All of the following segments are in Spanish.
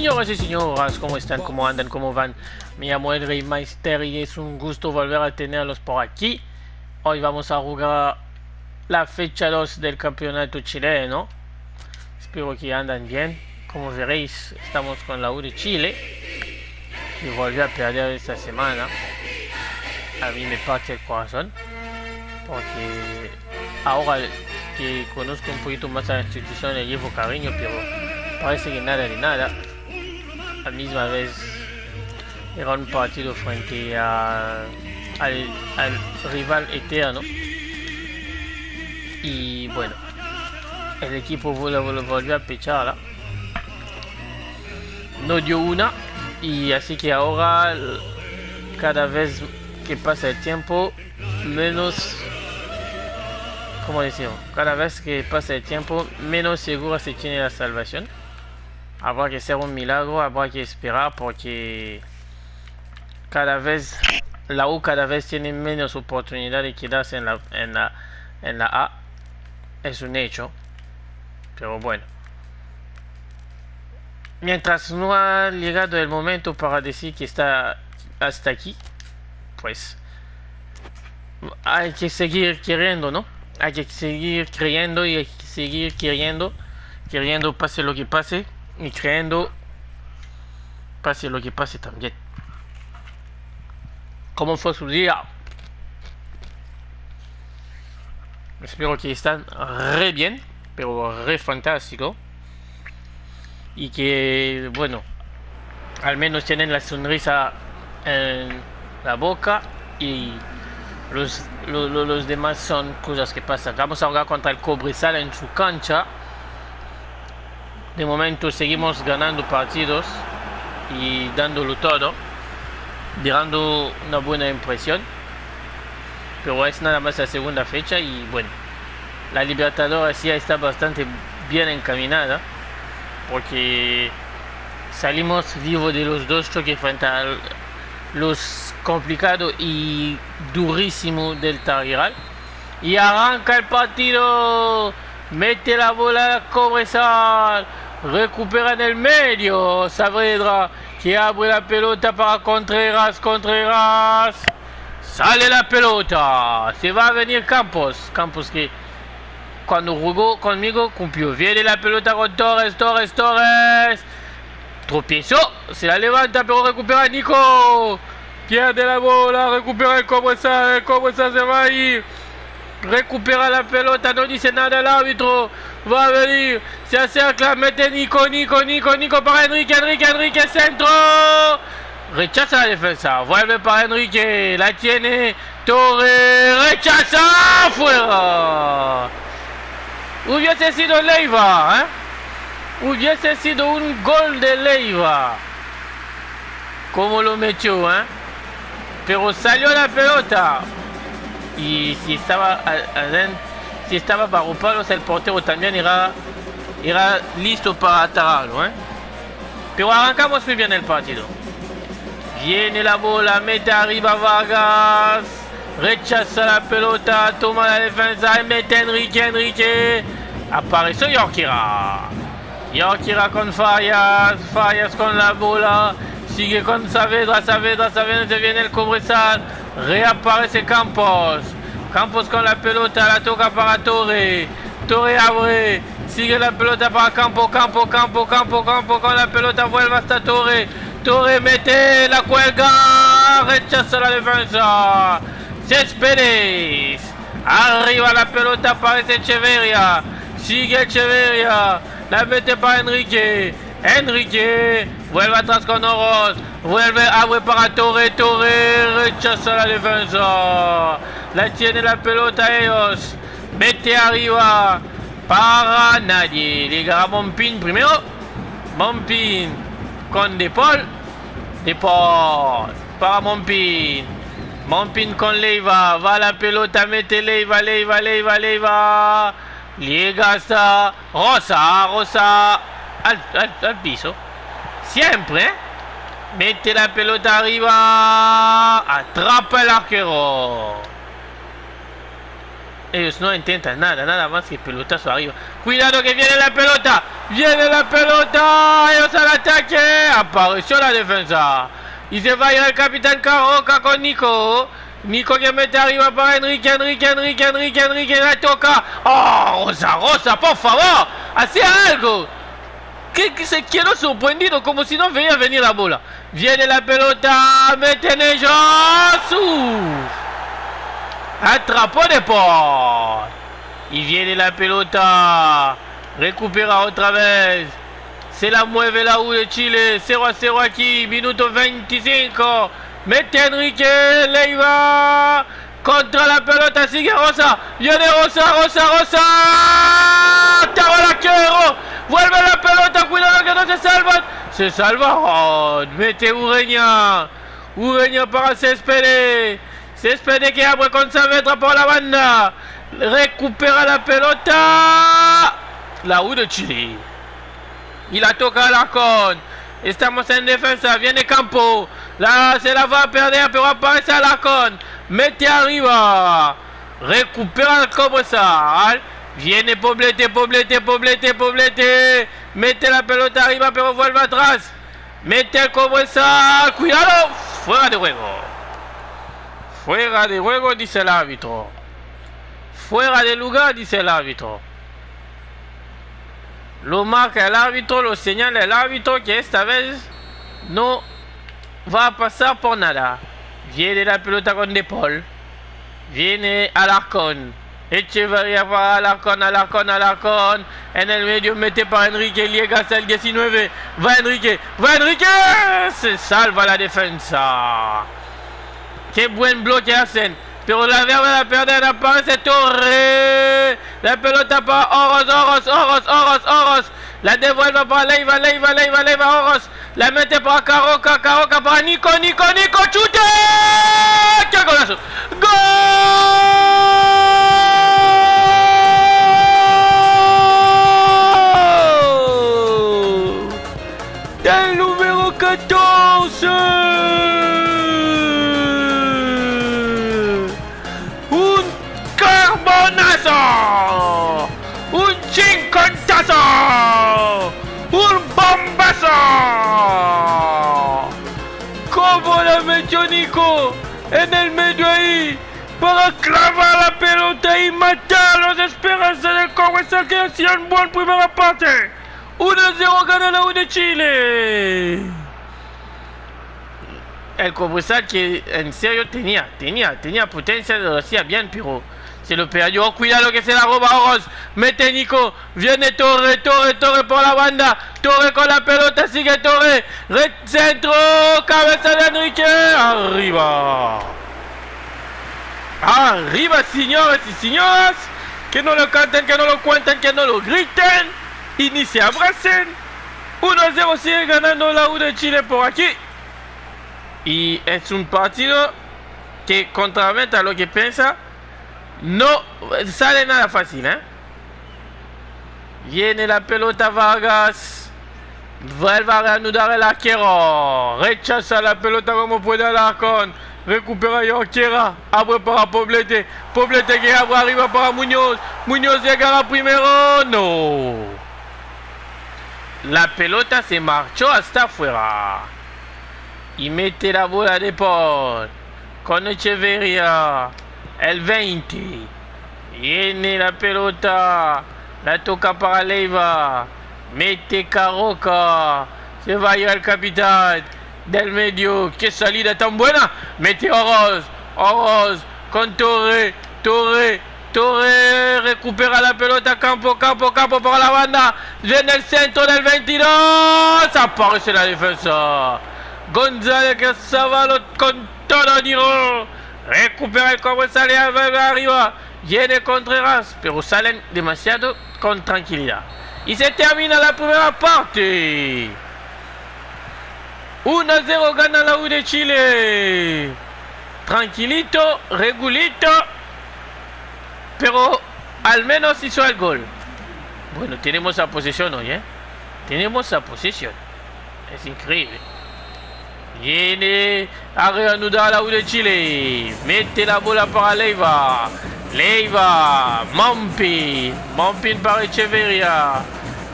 Señoras y señoras, ¿cómo están? ¿Cómo andan? ¿Cómo van? Me llamo el Rey Meister y es un gusto volver a tenerlos por aquí. Hoy vamos a jugar la fecha 2 del campeonato chileno. Espero que andan bien. Como veréis, estamos con la U de Chile, que volvió a perder esta semana. A mí me parte el corazón, porque ahora que conozco un poquito más a la institución le llevo cariño, pero parece que nada de nada. A la misma vez era un partido frente al rival eterno y bueno, el equipo volvió a pecharla, no dio una, y así que ahora cada vez que pasa el tiempo menos, ¿cómo decirlo? Cada vez que pasa el tiempo menos segura se tiene la salvación. Habrá que hacer un milagro, habrá que esperar, porque cada vez la U cada vez tiene menos oportunidad de quedarse en la A. Es un hecho, pero bueno, mientras no ha llegado el momento para decir que está hasta aquí, pues hay que seguir queriendo, ¿no? Hay que seguir creyendo y hay que seguir queriendo pase lo que pase, y creyendo pase lo que pase también. ¿Cómo fue su día? Espero que están re bien, pero re fantástico, y que bueno, al menos tienen la sonrisa en la boca, y los demás son cosas que pasan. Vamos a jugar contra el Cobresal en su cancha. De momento seguimos ganando partidos y dándolo todo, dando una buena impresión, pero es nada más la segunda fecha y bueno, la Libertadores ya está bastante bien encaminada, porque salimos vivos de los dos choques frente a los complicados y durísimos del Targiral, y arranca el partido. Mete la bola a Cobresal, recupera en el medio Saavedra, que abre la pelota para Contreras, sale la pelota, se va a venir Campos que cuando jugó conmigo cumplió. Viene la pelota con Torres, tropiezó, se la levanta pero recupera Nico, pierde la bola, recupera el Cobresal se va a ir. Recupera la pelota, no dice nada el árbitro, va a venir, se acerca, mete Nico para Enrique, centro, rechaza la defensa, vuelve para Enrique, la tiene Torres, rechaza, fuera. Hubiese sido Leiva, hubiese sido un gol de Leiva, como lo metió, pero salió la pelota. Y si estaba bajo palos, el portero también era listo para atarlo, pero arrancamos muy bien el partido. Viene la bola, mete arriba Vargas, rechaza la pelota, toma la defensa y mete Enrique, apareció Yorkira con Fallas con la bola, sigue con Saavedra, se viene el Cobresal, reaparece Campos con la pelota, la toca para Torre abre, sigue la pelota para Campo con la pelota, vuelve hasta Torre mete, la cuelga, rechaza la defensa, Céspedes, arriba la pelota, aparece Echeverria, sigue Echeverria, la mete para Enrique, vuelve atrás con Oroz, abre para Torre, rechaza la defensa, la tiene la pelota ellos, mete arriba para nadie, llega Mompin primero, con De Paul para Mompin con Leiva, va la pelota, mete Leiva, llega hasta Rosa al piso, siempre, mete la pelota arriba, atrapa el arquero, ellos no intentan nada más que pelotazo arriba. Cuidado que viene la pelota. Viene la pelota. Ellos al ataque. Apareció la defensa. Y se va a ir el capitán Carroca con Nico. Nico que mete arriba para Enrique. Enrique la toca. Oh, Rosa, por favor. Hace algo. Que se quedó sorprendido como si no veía venir la bola. Viene la pelota. Meten ellos. Atrapó de Paul. Y viene la pelota. Recupera otra vez. Se la mueve la U de Chile. 0-0 aquí. Minuto 25. Mete Enrique. Leiva. Contra la pelota. Sigue Rosa. Viene Rosa. Tabalaquero. Vuelve la pelota. Cuidado que no se salvan. Se salvaron. Mete Ureña. Ureña para Céspedes. Céspedes que abre con Saavedra por la banda. Recupera la pelota. La U de Chile. Y la toca Alarcón. Estamos en defensa. Viene Campo. Se la va a perder, pero aparece Alarcón. Mete arriba. Recupera el Cobresal. Viene Poblete. Mete la pelota arriba, pero vuelve atrás. Mete el Cobresal. Cuidado. Fuera de juego. Fuera de juego, dice el árbitro. Fuera de lugar, dice el árbitro. Lo marca el árbitro, lo señala el árbitro que esta vez no va a pasar por nada. Viene la pelota con De Paul. Viene Alarcón. Echeverría para Alarcón. En el medio mete para Enrique. Llega hasta el 19. Va Enrique. Se salva la defensa. Qué buen bloque hacen. Pero la verga la perder. Aparece Torre. La pelota para Oros. La devuelve para Leiva. Oros. La mete para Carroca para Nico. Chute. ¡Qué golazo! ¡Gol! Del número 14. Un cincontazo, un bombazo. Como la metió Nico en el medio ahí para clavar la pelota y matar las esperanzas del Cobresal que hacían buena primera parte. 1-0 gana la U de Chile. El Cobresal que en serio tenía potencia, lo hacía bien, pero se lo perdió. Cuidado que se la roba Oros. Mete Nico. Viene Torre por la banda. Torre con la pelota. Sigue Torre. Centro. Cabeza de Enrique. Arriba, señores y señoras. Que no lo canten, que no lo cuenten, que no lo griten. Y ni se abracen. 1-0 sigue ganando la U de Chile por aquí. Y es un partido que, contrariamente a lo que piensa, no sale nada fácil, ¿eh? Viene la pelota Vargas. Vuelve a reanudar el arquero. Rechaza la pelota como puede Alarcón. Recupera Yorquera. Abre para Poblete. Poblete que abre arriba para Muñoz. Muñoz llegará primero. No. La pelota se marchó hasta afuera. Y mete la bola de Paul. Con Echeverría. El 20. Viene la pelota. La toca para Leiva. Mete Carroca. Se va a ir el capitán del medio. Qué salida tan buena. Mete Oros. Con Torre. Recupera la pelota. Campo para la banda. Viene el centro del 22. Aparece la defensa. González que Zavalo con todo Niro. Recupera el Cobresal y arriba. Viene Contreras, pero salen demasiado con tranquilidad. Y se termina la primera parte. 1-0 gana la U de Chile. Tranquilito, regulito. Pero al menos hizo el gol. Bueno, tenemos la posesión hoy, ¿eh? Tenemos la posesión. Es increíble. Viene a reanudar la U de Chile. Mete la bola para Leiva. Leiva, Mompin para Echeverria.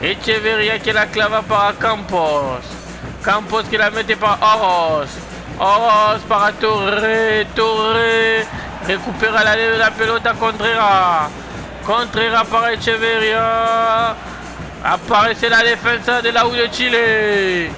Echeverria qui la clava para Campos. Campos qui la mette par Oros. Oros para Torre. Recupera la pelota Contreras. Contreras para Echeverria. Aparece la defensa de la U de Chile.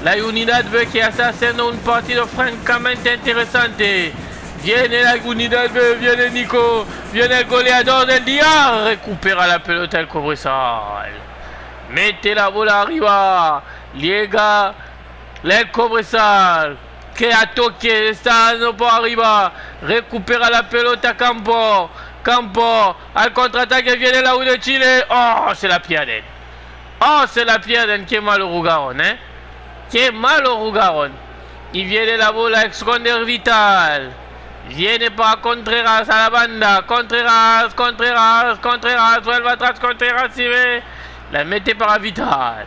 La Unidad B que está haciendo un partido francamente interesante. Viene la Unidad B, viene Nico, viene el goleador del día. Recupera la pelota el Cobresal. Mete la bola arriba. Llega el Cobresal. Que a toque, está dando por arriba. Recupera la pelota Campo. Campo, al contraataque viene la U de Chile. Oh, se la pierden. Oh, se la pierden. Qué malo jugaron, ¿eh? Qué malo jugaron. Y viene la bola, esconder Vital. Viene para Contreras a la banda. Contreras. Vuelve atrás Contreras si ve. La mete para Vital.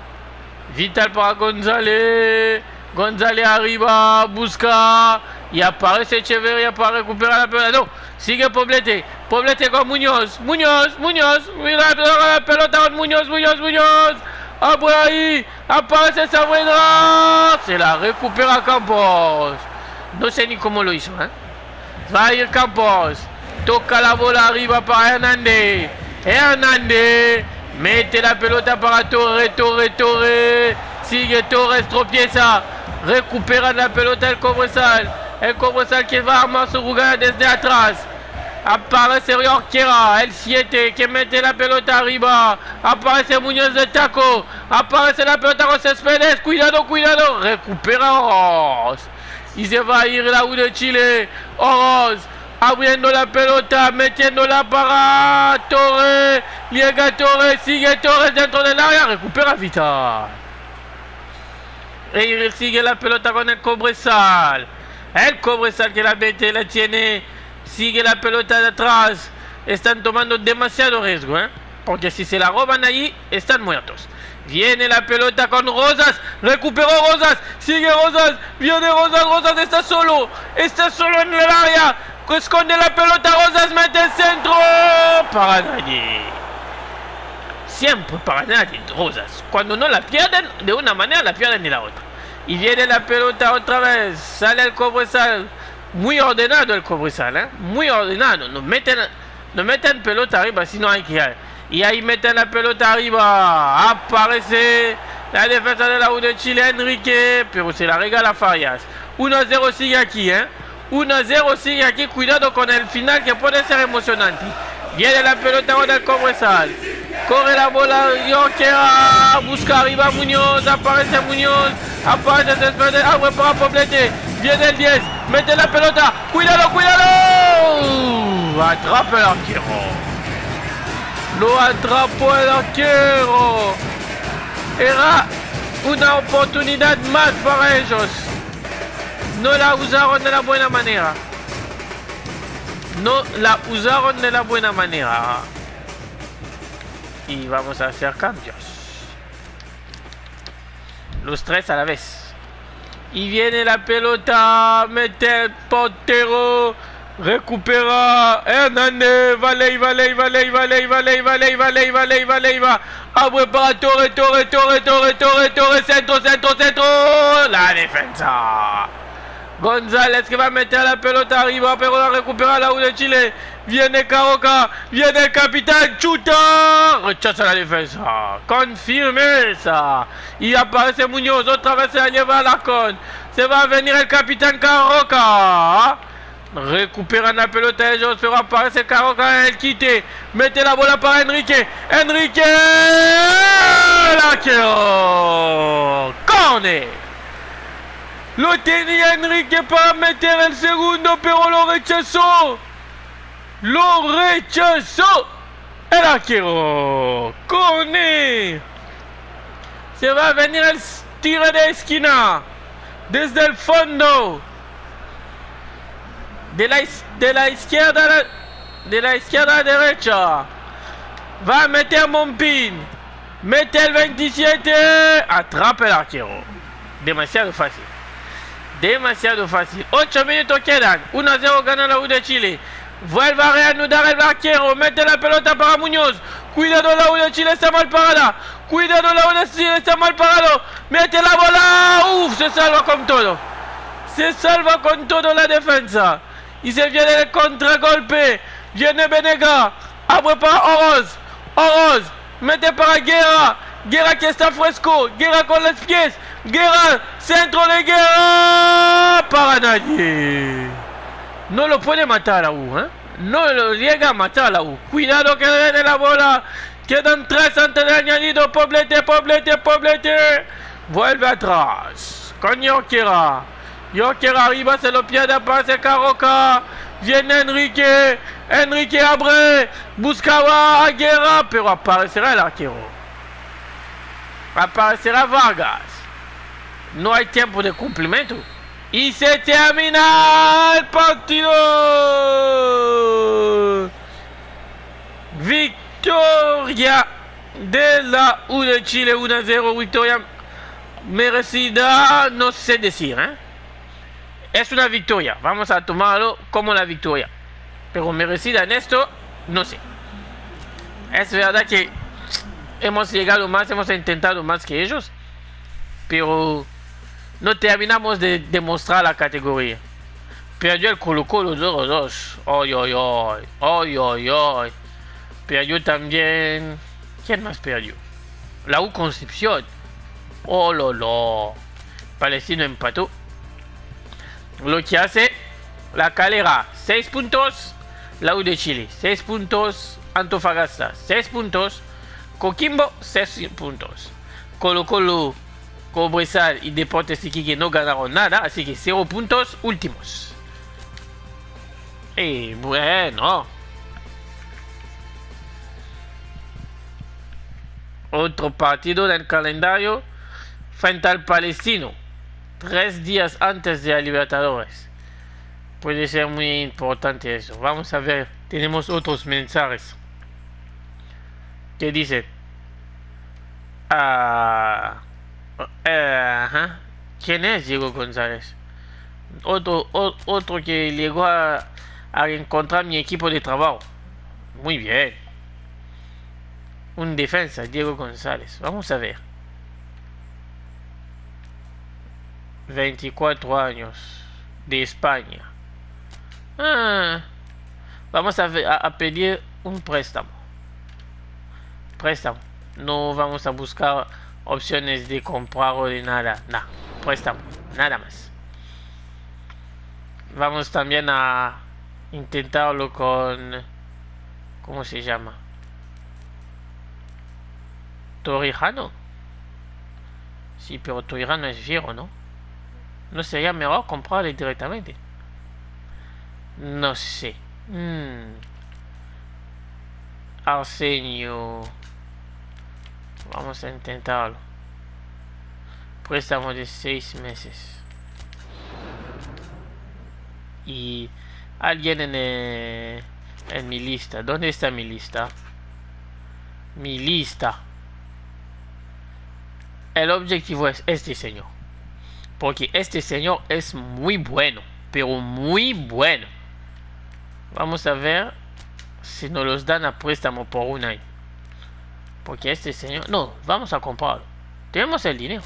Vital para González. González arriba. Busca. Y aparece Echeverria para recuperar la pelota. No. Sigue Poblete. Poblete con Muñoz. Muñoz. Mira la pelota con Muñoz. Ah, por ahí. Aparece Saavedra. Se la recupera Campos. No sé ni cómo lo hizo, ¿eh? Va a ir Campos. Toca la bola arriba para Hernández. Hernández. Mete la pelota para Torre. Sigue Torres, tropieza. Recupera la pelota el Cobresal. El Cobresal que va a armar su jugada desde atrás. Aparece Orquera, el 7 que mete la pelota arriba. Aparece Muñoz de taco. Aparece la pelota con Céspedes. Cuidado. Recupera Oros. Y se va a ir la U de Chile. Oros abriendo la pelota, metiéndola para Torres. Llega Torres, sigue Torres dentro del área. Recupera Vital. Y sigue la pelota con el Cobresal. El Cobresal que la mete, la tiene. Sigue la pelota de atrás. Están tomando demasiado riesgo, ¿eh? Porque si se la roban ahí, están muertos. Viene la pelota con Rosas. Recuperó Rosas. Sigue Rosas. Viene Rosas. Rosas está solo. Está solo en el área. Esconde la pelota. Rosas mete el centro. Para nadie. Siempre para nadie, Rosas. Cuando no la pierden, de una manera la pierden de la otra. Y viene la pelota otra vez. Sale el Cobresal. Muy ordenado el Cobresal, ¿eh? Muy ordenado. No meten pelota arriba, sino hay que ir. Y ahí meten la pelota arriba. Aparece la defensa de la U de Chile, Enrique. Pero se la regala Farias. 1-0 sigue aquí, ¿eh? 1-0 sigue aquí. Cuidado con el final que puede ser emocionante. Viene la pelota con el Cobresal. Corre la bola, Orquera. Busca arriba Muñoz. Aparece Muñoz. Aparece Céspedes. Abre para Poblete. Viene el 10. Mete la pelota. Cuidado. Atrapa el arquero. Lo atrapó el arquero. Era una oportunidad más para ellos. No la usaron de la buena manera. Y vamos a hacer cambios. Los tres a la vez. Y viene la pelota, mete el portero, recupera Hernández, vale, abre para Torre, centro, la defensa. González que va a meter la pelota arriba, pero la recupera la U de Chile. Viene Caroca, viene el capitán, chuta, rechaza la defensa, con firmeza. Y aparece Muñoz, otra vez se la lleva a Alarcón. Se va a venir el capitán Caroca. Recuperan la pelota ellos, pero aparece Caroca en el quite. Mete la bola para Enrique. La quiero. Corner. Lo tenía Enrique para meter el segundo, pero lo rechazó. El arquero. Corner. Se va a venir el tiro de esquina. Desde el fondo. De la izquierda a derecha. Va a meter Mompin. Mete el 27. Atrapa el arquero. Demasiado fácil. 8 minutos quedan. 1-0 gana la U de Chile. Vuelve a reanudar el arquero. Mete la pelota para Muñoz. Cuidado, la U de Chile está mal parada. Cuidado, la U de Chile está mal parado. Mete la bola. Uf, se salva con todo. Se salva con todo la defensa. Y se viene el contragolpe. Viene Benega. Abre para Oroz. Oroz. Mete para Guerra. Guerra que está fresco. Guerra con los pies. Guerra. Centro de Guerra. Para nadie. No lo puede matar a U, ¿eh? No lo llega a matar a U. Cuidado que le dé la bola. Quedan 3 antes de añadido. Poblete, Poblete, Poblete. Vuelve atrás. Con Jorquera. Jorquera arriba, se lo pierde, pase Carroca. Viene Enrique. Enrique abre. Buscaba a Guerra. Pero aparecerá el arquero. Aparecerá Vargas. No hay tiempo de cumplimiento. Y se termina el partido. Victoria de la U de Chile 1-0. Victoria merecida, no sé decir, ¿eh? Es una victoria. Vamos a tomarlo como la victoria. Pero merecida en esto, no sé. Es verdad que hemos llegado más, hemos intentado más que ellos. Pero no terminamos de demostrar la categoría. Perdió el Colo-Colo 2-2. Oy, oy, oy. Oy, oy, oy. Perdió también. ¿Quién más perdió? La U Concepción. Oh, lo. Palestino empató. Lo que hace la Calera 6 puntos. La U de Chile 6 puntos. Antofagasta 6 puntos. Coquimbo 6 puntos. Colo-Colo, Cobresal y Deportes Iquique no ganaron nada, así que 0 puntos últimos. Y bueno, otro partido del calendario frente al Palestino, 3 días antes de la Libertadores. Puede ser muy importante eso. Vamos a ver, tenemos otros mensajes que dicen ¿quién es Diego González? Otro que llegó a encontrar mi equipo de trabajo. Muy bien. Un defensa, Diego González. Vamos a ver. 24 años. De España. Vamos a pedir un préstamo. No vamos a buscar opciones de comprar o de nada. No, préstamo, nada más. Vamos también a intentarlo con... ¿cómo se llama? Torrijano. Sí, pero Torrijano es viejo, ¿no? ¿No sería mejor comprarle directamente? No sé. Arsenio. Vamos a intentarlo. Préstamo de 6 meses. Y alguien en mi lista. ¿Dónde está mi lista? Mi lista. El objetivo es este señor. Porque este señor es muy bueno. Pero muy bueno. Vamos a ver si nos los dan a préstamo por un año. Porque este señor... no, vamos a comprarlo. Tenemos el dinero.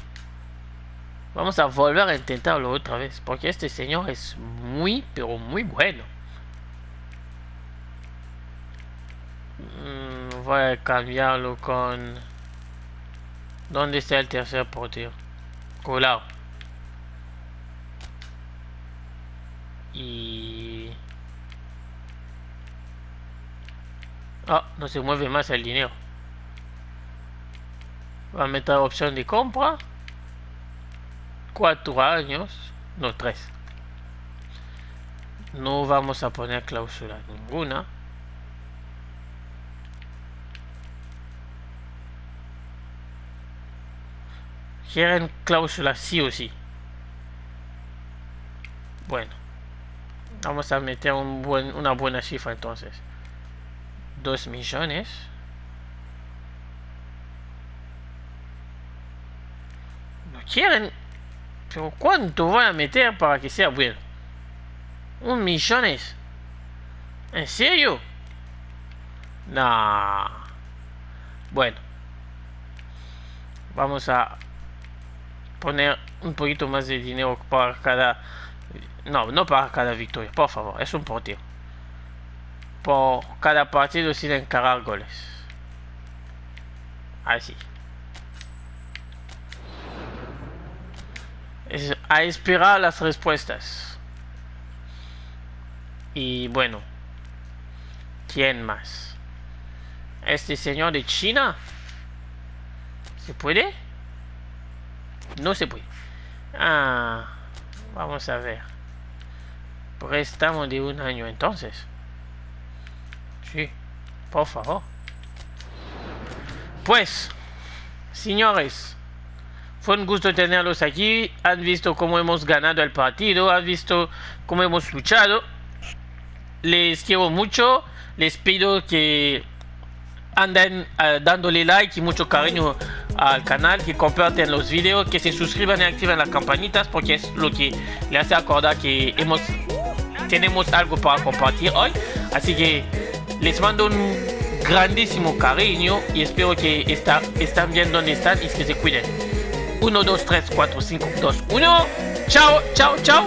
Vamos a volver a intentarlo otra vez. Porque este señor es muy, pero muy bueno. Voy a cambiarlo con... ¿dónde está el tercer portero? Colau. Y... no se mueve más el dinero. Va a meter opción de compra. 4 años. No, 3. No vamos a poner cláusula ninguna. Quieren cláusula sí o sí. Bueno. Vamos a meter una buena cifra entonces. 2 millones. No quieren. Pero ¿cuánto voy a meter para que sea bueno? 1 millones. ¿En serio? Nah. Bueno. Vamos a poner un poquito más de dinero para cada... No, no para cada victoria, por favor. Es un partido. Por cada partido sin encargar goles. Así. Es a esperar las respuestas. Y bueno. ¿Quién más? Este señor de China. ¿Se puede? No se puede. Ah, vamos a ver. Préstamo de 1 año entonces. Sí, por favor. Pues, señores, fue un gusto tenerlos aquí. Han visto cómo hemos ganado el partido. Han visto cómo hemos luchado. Les quiero mucho. Les pido que anden dándole like y mucho cariño al canal, que compartan los videos, que se suscriban y activen las campanitas, porque es lo que le hace acordar que tenemos algo para compartir hoy. Así que les mando un grandísimo cariño y espero que están bien donde están y que se cuiden. 1, 2, 3, 4, 5, 2, 1. Chao, chao, chao.